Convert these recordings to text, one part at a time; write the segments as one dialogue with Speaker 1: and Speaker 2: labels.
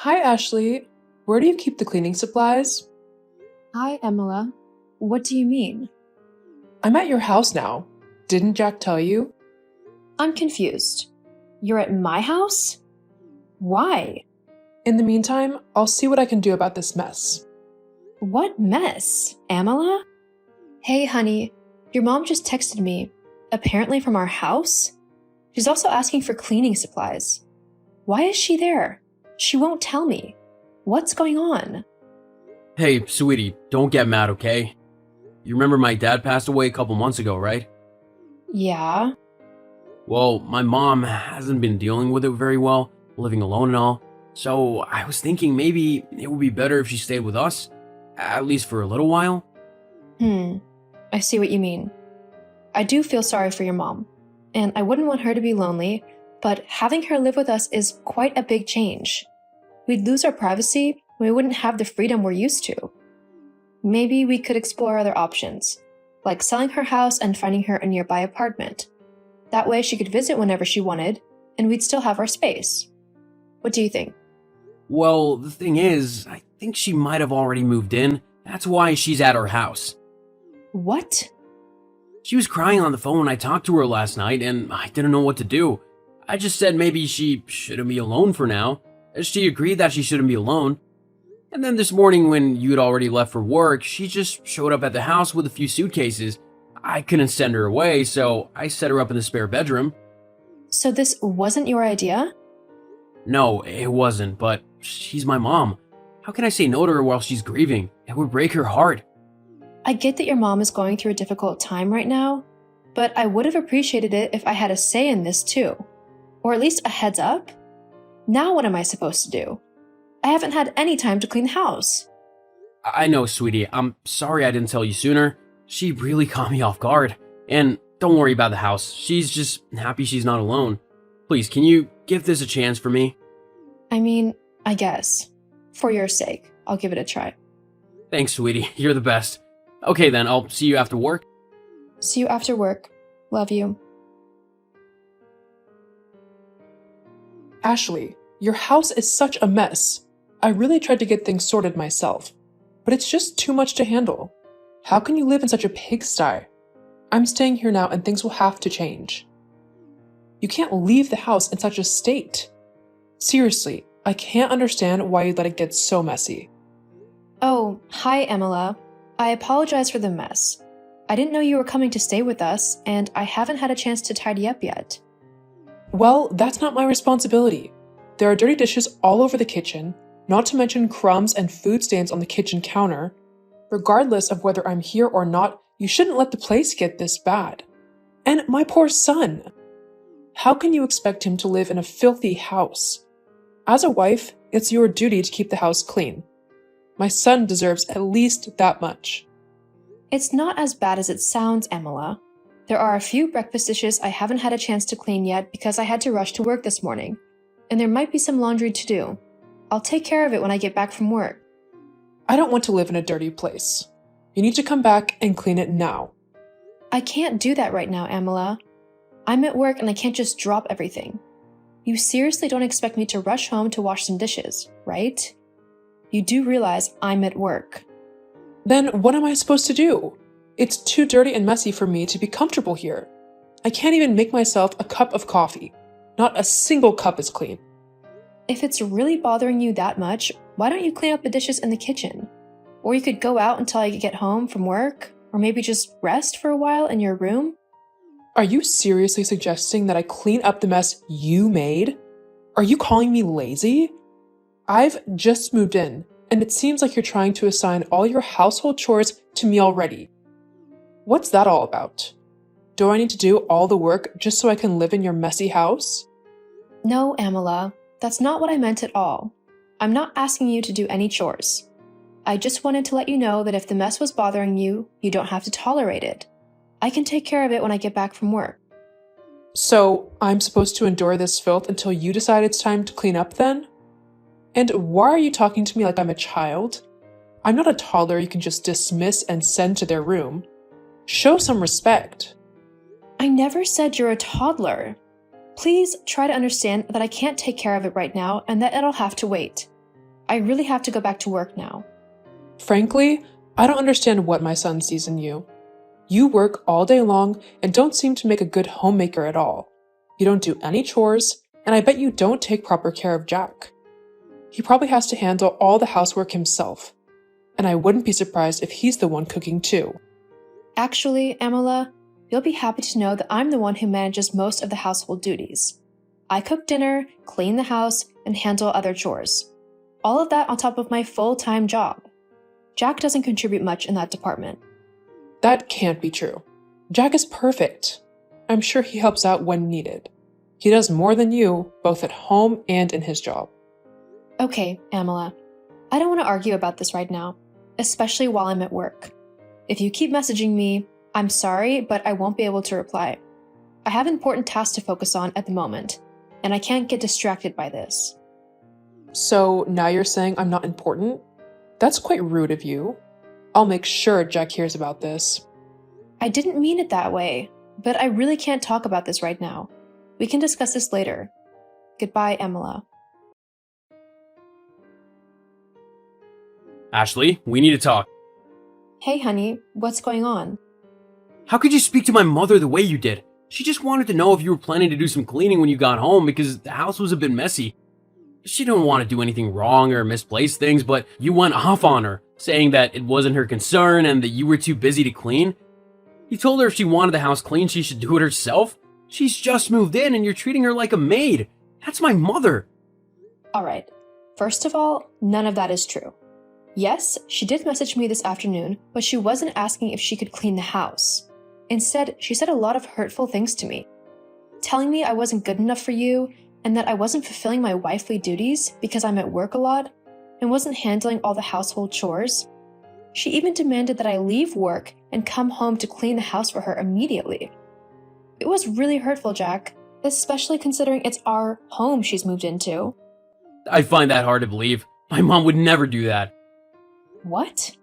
Speaker 1: Hi, Ashley. Where do you keep the cleaning supplies?
Speaker 2: Hi, Emila. What do you mean?
Speaker 1: I'm at your house now. Didn't Jack tell you?
Speaker 2: I'm confused. You're at my house? Why?
Speaker 1: In the meantime, I'll see what I can do about this mess.
Speaker 2: What mess? Amala? Hey, honey. Your mom just texted me, apparently from our house? She's also asking for cleaning supplies. Why is she there? She won't tell me. What's going on?
Speaker 3: Hey, sweetie, don't get mad, okay? You remember my dad passed away a couple months ago, right?
Speaker 2: Yeah?
Speaker 3: Well, my mom hasn't been dealing with it very well, living alone and all. So I was thinking maybe it would be better if she stayed with us, at least for a little while.
Speaker 2: I see what you mean. I do feel sorry for your mom, and I wouldn't want her to be lonely, but having her live with us is quite a big change. We'd lose our privacy, and we wouldn't have the freedom we're used to. Maybe we could explore other options, like selling her house and finding her a nearby apartment. That way she could visit whenever she wanted, and we'd still have our space. What do you think?
Speaker 3: Well, the thing is, I think she might have already moved in. That's why she's at our house.
Speaker 2: What?
Speaker 3: She was crying on the phone when I talked to her last night, and I didn't know what to do. I just said maybe she shouldn't be alone for now. She agreed that she shouldn't be alone. And then this morning, when you'd already left for work, she just showed up at the house with a few suitcases. I couldn't send her away, so I set her up in the spare bedroom.
Speaker 2: So this wasn't your idea?
Speaker 3: No, it wasn't, but she's my mom. How can I say no to her while she's grieving? It would break her heart.
Speaker 2: I get that your mom is going through a difficult time right now, but I would have appreciated it if I had a say in this too. Or at least a heads up. Now what am I supposed to do? I haven't had any time to clean the house.
Speaker 3: I know, sweetie. I'm sorry I didn't tell you sooner. She really caught me off guard. And don't worry about the house. She's just happy she's not alone. Please, can you give this a chance for me?
Speaker 2: I mean, I guess. For your sake, I'll give it a try.
Speaker 3: Thanks, sweetie. You're the best. Okay then, I'll see you after work.
Speaker 2: See you after work. Love you.
Speaker 1: Ashley, your house is such a mess. I really tried to get things sorted myself, but it's just too much to handle. How can you live in such a pigsty? I'm staying here now and things will have to change. You can't leave the house in such a state. Seriously, I can't understand why you let it get so messy.
Speaker 2: Oh, hi, Emila. I apologize for the mess. I didn't know you were coming to stay with us, and I haven't had a chance to tidy up yet.
Speaker 1: Well, that's not my responsibility. There are dirty dishes all over the kitchen, not to mention crumbs and food stains on the kitchen counter. Regardless of whether I'm here or not, you shouldn't let the place get this bad. And my poor son. How can you expect him to live in a filthy house? As a wife, it's your duty to keep the house clean. My son deserves at least that much.
Speaker 2: It's not as bad as it sounds, Emila. There are a few breakfast dishes I haven't had a chance to clean yet because I had to rush to work this morning, and there might be some laundry to do. I'll take care of it when I get back from work.
Speaker 1: I don't want to live in a dirty place. You need to come back and clean it now.
Speaker 2: I can't do that right now, Emila. I'm at work and I can't just drop everything. You seriously don't expect me to rush home to wash some dishes, right? You do realize I'm at work.
Speaker 1: Then what am I supposed to do? It's too dirty and messy for me to be comfortable here. I can't even make myself a cup of coffee. Not a single cup is clean.
Speaker 2: If it's really bothering you that much, why don't you clean up the dishes in the kitchen? Or you could go out until I get home from work, or maybe just rest for a while in your room.
Speaker 1: Are you seriously suggesting that I clean up the mess you made? Are you calling me lazy? I've just moved in, and it seems like you're trying to assign all your household chores to me already. What's that all about? Do I need to do all the work just so I can live in your messy house?
Speaker 2: No, Amila, that's not what I meant at all. I'm not asking you to do any chores. I just wanted to let you know that if the mess was bothering you, you don't have to tolerate it. I can take care of it when I get back from work.
Speaker 1: So, I'm supposed to endure this filth until you decide it's time to clean up then? And why are you talking to me like I'm a child? I'm not a toddler you can just dismiss and send to their room. Show some respect.
Speaker 2: I never said you're a toddler. Please try to understand that I can't take care of it right now and that it'll have to wait. I really have to go back to work now.
Speaker 1: Frankly, I don't understand what my son sees in you. You work all day long and don't seem to make a good homemaker at all. You don't do any chores, and I bet you don't take proper care of Jack. He probably has to handle all the housework himself, and I wouldn't be surprised if he's the one cooking too.
Speaker 2: Actually, Amala, you'll be happy to know that I'm the one who manages most of the household duties. I cook dinner, clean the house, and handle other chores. All of that on top of my full-time job. Jack doesn't contribute much in that department.
Speaker 1: That can't be true. Jack is perfect. I'm sure he helps out when needed. He does more than you, both at home and in his job.
Speaker 2: Okay, Amala, I don't want to argue about this right now, especially while I'm at work. If you keep messaging me, I'm sorry, but I won't be able to reply. I have important tasks to focus on at the moment, and I can't get distracted by this.
Speaker 1: So now you're saying I'm not important? That's quite rude of you. I'll make sure Jack hears about this.
Speaker 2: I didn't mean it that way, but I really can't talk about this right now. We can discuss this later. Goodbye, Amala.
Speaker 3: Ashley, we need to talk.
Speaker 2: Hey, honey, what's going on?
Speaker 3: How could you speak to my mother the way you did? She just wanted to know if you were planning to do some cleaning when you got home because the house was a bit messy. She didn't want to do anything wrong or misplace things, but you went off on her, saying that it wasn't her concern and that you were too busy to clean. You told her if she wanted the house clean, she should do it herself. She's just moved in and you're treating her like a maid. That's my mother.
Speaker 2: All right. First of all, none of that is true. Yes, she did message me this afternoon, but she wasn't asking if she could clean the house. Instead, she said a lot of hurtful things to me, telling me I wasn't good enough for you and that I wasn't fulfilling my wifely duties because I'm at work a lot and wasn't handling all the household chores. She even demanded that I leave work and come home to clean the house for her immediately. It was really hurtful, Jack, especially considering it's our home she's moved into.
Speaker 3: I find that hard to believe. My mom would never do that.
Speaker 2: What?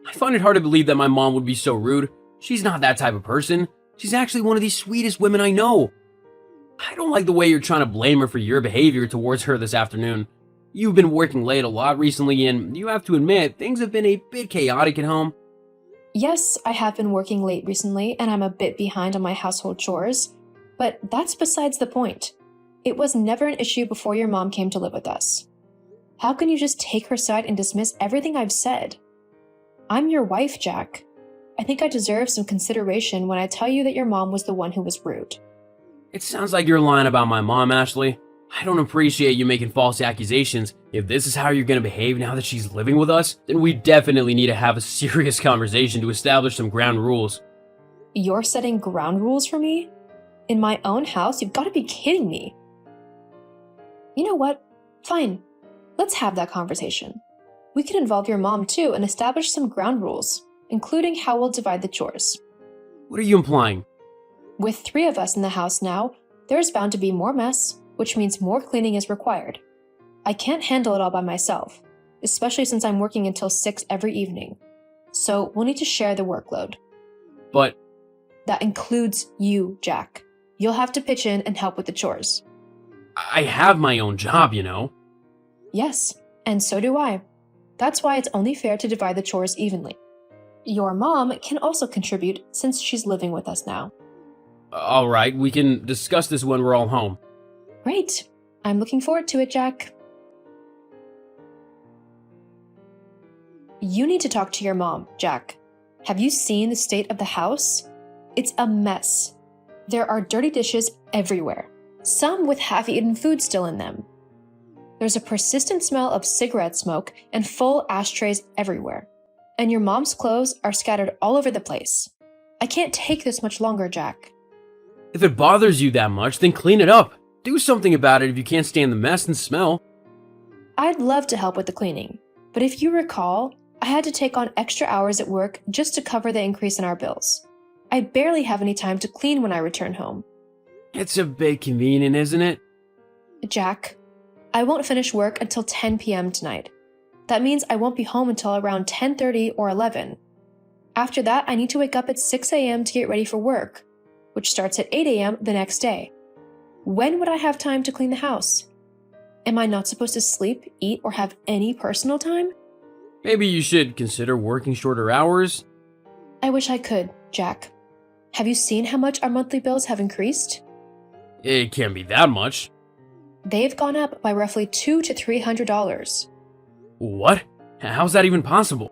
Speaker 3: I find it hard to believe that my mom would be so rude. She's not that type of person. She's actually one of the sweetest women I know. I don't like the way you're trying to blame her for your behavior towards her this afternoon. You've been working late a lot recently, and you have to admit, things have been a bit chaotic at home.
Speaker 2: Yes, I have been working late recently, and I'm a bit behind on my household chores, but that's besides the point. It was never an issue before your mom came to live with us. How can you just take her side and dismiss everything I've said? I'm your wife, Jack. I think I deserve some consideration when I tell you that your mom was the one who was rude.
Speaker 3: It sounds like you're lying about my mom, Ashley. I don't appreciate you making false accusations. If this is how you're going to behave now that she's living with us, then we definitely need to have a serious conversation to establish some ground rules.
Speaker 2: You're setting ground rules for me? In my own house? You've got to be kidding me. You know what? Fine. Let's have that conversation. We can involve your mom too and establish some ground rules, including how we'll divide the chores.
Speaker 3: What are you implying?
Speaker 2: With 3 of us in the house now, there's bound to be more mess, which means more cleaning is required. I can't handle it all by myself, especially since I'm working until 6 every evening. So we'll need to share the workload.
Speaker 3: But
Speaker 2: that includes you, Jack. You'll have to pitch in and help with the chores.
Speaker 3: I have my own job, you know.
Speaker 2: Yes, and so do I. That's why it's only fair to divide the chores evenly. Your mom can also contribute since she's living with us now.
Speaker 3: All right, we can discuss this when we're all home.
Speaker 2: Great. I'm looking forward to it, Jack. You need to talk to your mom, Jack. Have you seen the state of the house? It's a mess. There are dirty dishes everywhere, some with half-eaten food still in them. There's a persistent smell of cigarette smoke and full ashtrays everywhere. And your mom's clothes are scattered all over the place. I can't take this much longer, Jack.
Speaker 3: If it bothers you that much, then clean it up. Do something about it if you can't stand the mess and smell.
Speaker 2: I'd love to help with the cleaning, but if you recall, I had to take on extra hours at work just to cover the increase in our bills. I barely have any time to clean when I return home.
Speaker 3: It's a bit convenient, isn't it?
Speaker 2: Jack, I won't finish work until 10 p.m. tonight. That means I won't be home until around 10:30 or 11. After that, I need to wake up at 6 a.m. to get ready for work, which starts at 8 a.m. the next day. When would I have time to clean the house? Am I not supposed to sleep, eat, or have any personal time?
Speaker 3: Maybe you should consider working shorter hours?
Speaker 2: I wish I could, Jack. Have you seen how much our monthly bills have increased?
Speaker 3: It can't be that much.
Speaker 2: They've gone up by roughly $200 to $300.
Speaker 3: What? How's that even possible?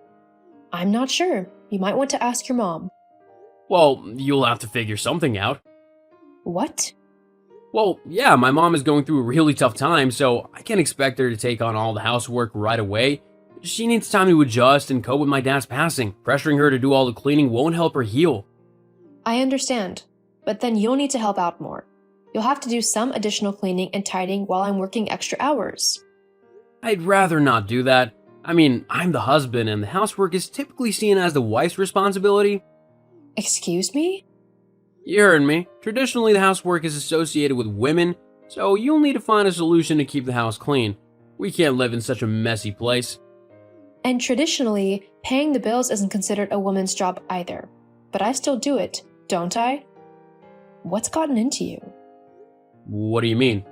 Speaker 2: I'm not sure. You might want to ask your mom.
Speaker 3: Well, you'll have to figure something out.
Speaker 2: What?
Speaker 3: Well, yeah, my mom is going through a really tough time, so I can't expect her to take on all the housework right away. She needs time to adjust and cope with my dad's passing. Pressuring her to do all the cleaning won't help her heal.
Speaker 2: I understand, but then you'll need to help out more. You'll have to do some additional cleaning and tidying while I'm working extra hours.
Speaker 3: I'd rather not do that. I mean, I'm the husband, and the housework is typically seen as the wife's responsibility.
Speaker 2: Excuse me?
Speaker 3: You heard me. Traditionally, the housework is associated with women, so you'll need to find a solution to keep the house clean. We can't live in such a messy place.
Speaker 2: And traditionally, paying the bills isn't considered a woman's job either. But I still do it, don't I? What's gotten into you?
Speaker 3: What do you mean?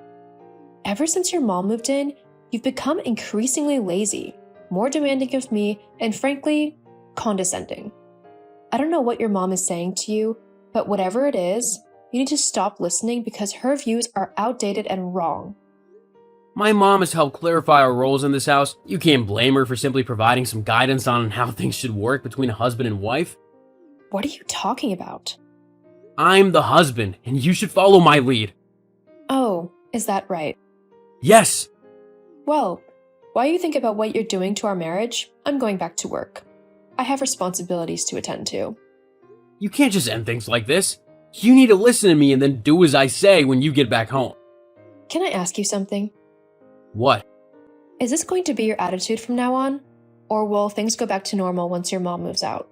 Speaker 2: Ever since your mom moved in, you've become increasingly lazy, more demanding of me, and frankly, condescending. I don't know what your mom is saying to you, but whatever it is, you need to stop listening because her views are outdated and wrong.
Speaker 3: My mom has helped clarify our roles in this house. You can't blame her for simply providing some guidance on how things should work between a husband and wife.
Speaker 2: What are you talking about?
Speaker 3: I'm the husband, and you should follow my lead.
Speaker 2: Oh, is that right?
Speaker 3: Yes!
Speaker 2: Well, while you think about what you're doing to our marriage, I'm going back to work. I have responsibilities to attend to.
Speaker 3: You can't just end things like this. You need to listen to me and then do as I say when you get back home.
Speaker 2: Can I ask you something?
Speaker 3: What?
Speaker 2: Is this going to be your attitude from now on? Or will things go back to normal once your mom moves out?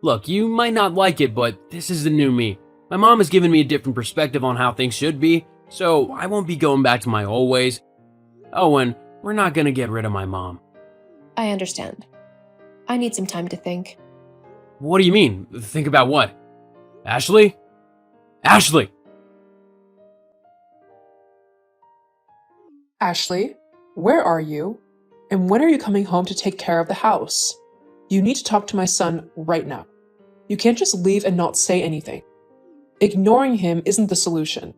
Speaker 3: Look, you might not like it, but this is the new me. My mom has given me a different perspective on how things should be, so I won't be going back to my old ways. Oh, and we're not gonna get rid of my mom.
Speaker 2: I understand. I need some time to think.
Speaker 3: What do you mean? Think about what? Ashley? Ashley!
Speaker 1: Ashley, where are you? And when are you coming home to take care of the house? You need to talk to my son right now. You can't just leave and not say anything. Ignoring him isn't the solution.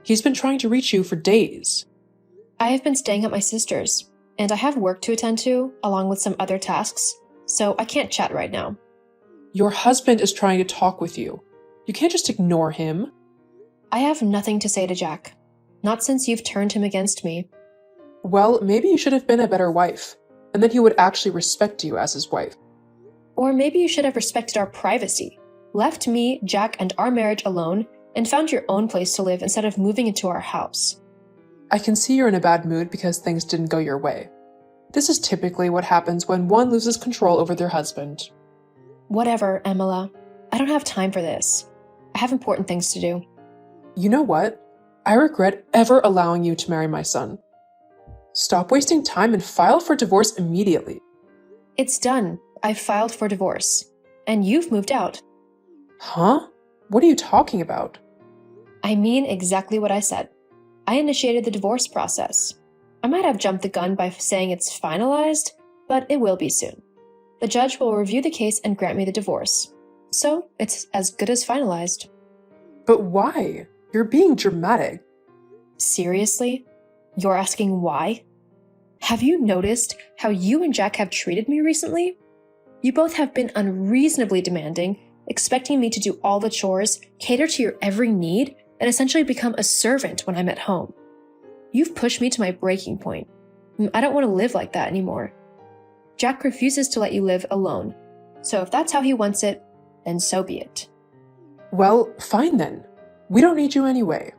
Speaker 1: He's been trying to reach you for days.
Speaker 2: I have been staying at my sister's, and I have work to attend to, along with some other tasks, so I can't chat right now.
Speaker 1: Your husband is trying to talk with you. You can't just ignore him.
Speaker 2: I have nothing to say to Jack. Not since you've turned him against me.
Speaker 1: Well, maybe you should have been a better wife, and then he would actually respect you as his wife.
Speaker 2: Or maybe you should have respected our privacy, left me, Jack, and our marriage alone, and found your own place to live instead of moving into our house.
Speaker 1: I can see you're in a bad mood because things didn't go your way. This is typically what happens when one loses control over their husband.
Speaker 2: Whatever, Emila. I don't have time for this. I have important things to do.
Speaker 1: You know what? I regret ever allowing you to marry my son. Stop wasting time and file for divorce immediately.
Speaker 2: It's done. I've filed for divorce. And you've moved out.
Speaker 1: Huh? What are you talking about?
Speaker 2: I mean exactly what I said. I initiated the divorce process. I might have jumped the gun by saying it's finalized, but it will be soon. The judge will review the case and grant me the divorce. So, it's as good as finalized.
Speaker 1: But why? You're being dramatic.
Speaker 2: Seriously? You're asking why? Have you noticed how you and Jack have treated me recently? You both have been unreasonably demanding, expecting me to do all the chores, cater to your every need, and essentially become a servant when I'm at home. You've pushed me to my breaking point. I don't want to live like that anymore. Jack refuses to let you live alone. So if that's how he wants it, then so be it.
Speaker 1: Well, fine then. We don't need you anyway.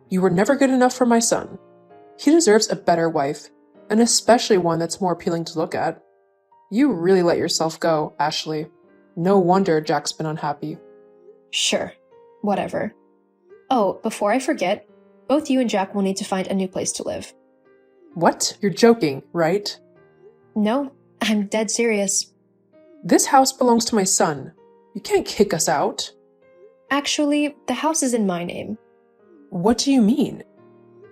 Speaker 1: You were never good enough for my son. He deserves a better wife, and especially one that's more appealing to look at. You really let yourself go, Ashley. No wonder Jack's been unhappy.
Speaker 2: Sure. Whatever. Oh, before I forget, both you and Jack will need to find a new place to live.
Speaker 1: What? You're joking, right?
Speaker 2: No, I'm dead serious.
Speaker 1: This house belongs to my son. You can't kick us out.
Speaker 2: Actually, the house is in my name.
Speaker 1: What do you mean?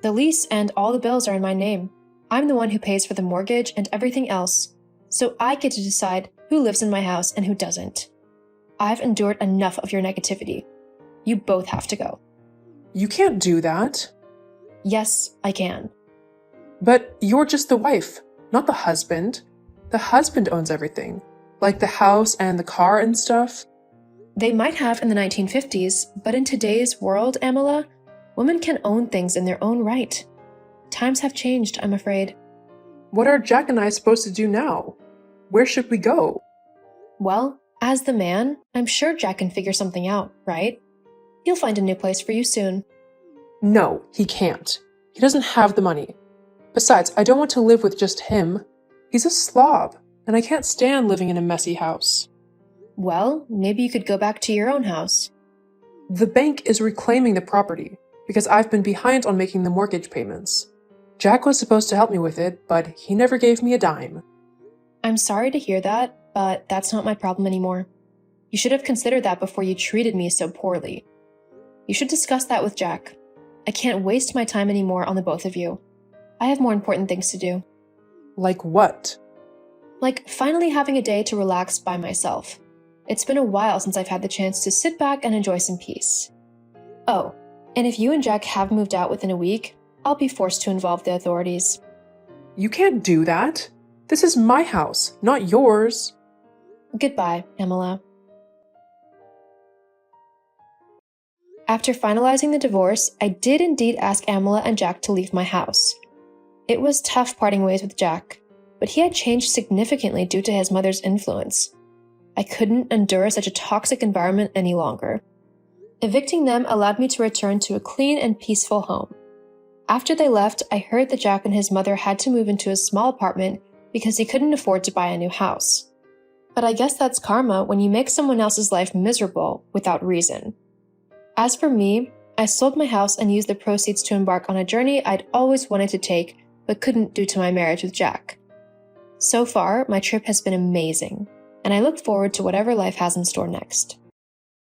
Speaker 2: The lease and all the bills are in my name. I'm the one who pays for the mortgage and everything else, so I get to decide who lives in my house and who doesn't. I've endured enough of your negativity. You both have to go.
Speaker 1: You can't do that.
Speaker 2: Yes, I can.
Speaker 1: But you're just the wife, not the husband. The husband owns everything, like the house and the car and stuff.
Speaker 2: They might have in the 1950s, but in today's world, Amala, women can own things in their own right. Times have changed, I'm afraid.
Speaker 1: What are Jack and I supposed to do now? Where should we go?
Speaker 2: Well, as the man, I'm sure Jack can figure something out, right? He'll find a new place for you soon.
Speaker 1: No, he can't. He doesn't have the money. Besides, I don't want to live with just him. He's a slob, and I can't stand living in a messy house.
Speaker 2: Well, maybe you could go back to your own house.
Speaker 1: The bank is reclaiming the property because I've been behind on making the mortgage payments. Jack was supposed to help me with it, but he never gave me a dime.
Speaker 2: I'm sorry to hear that, but that's not my problem anymore. You should have considered that before you treated me so poorly. You should discuss that with Jack. I can't waste my time anymore on the both of you. I have more important things to do.
Speaker 1: Like what?
Speaker 2: Like finally having a day to relax by myself. It's been a while since I've had the chance to sit back and enjoy some peace. Oh, and if you and Jack have moved out within a week, I'll be forced to involve the authorities.
Speaker 1: You can't do that. This is my house, not yours.
Speaker 2: Goodbye, Amala. After finalizing the divorce, I did indeed ask Amala and Jack to leave my house. It was tough parting ways with Jack, but he had changed significantly due to his mother's influence. I couldn't endure such a toxic environment any longer. Evicting them allowed me to return to a clean and peaceful home. After they left, I heard that Jack and his mother had to move into a small apartment because he couldn't afford to buy a new house. But I guess that's karma when you make someone else's life miserable without reason. As for me, I sold my house and used the proceeds to embark on a journey I'd always wanted to take but couldn't due to my marriage with Jack. So far, my trip has been amazing, and I look forward to whatever life has in store next.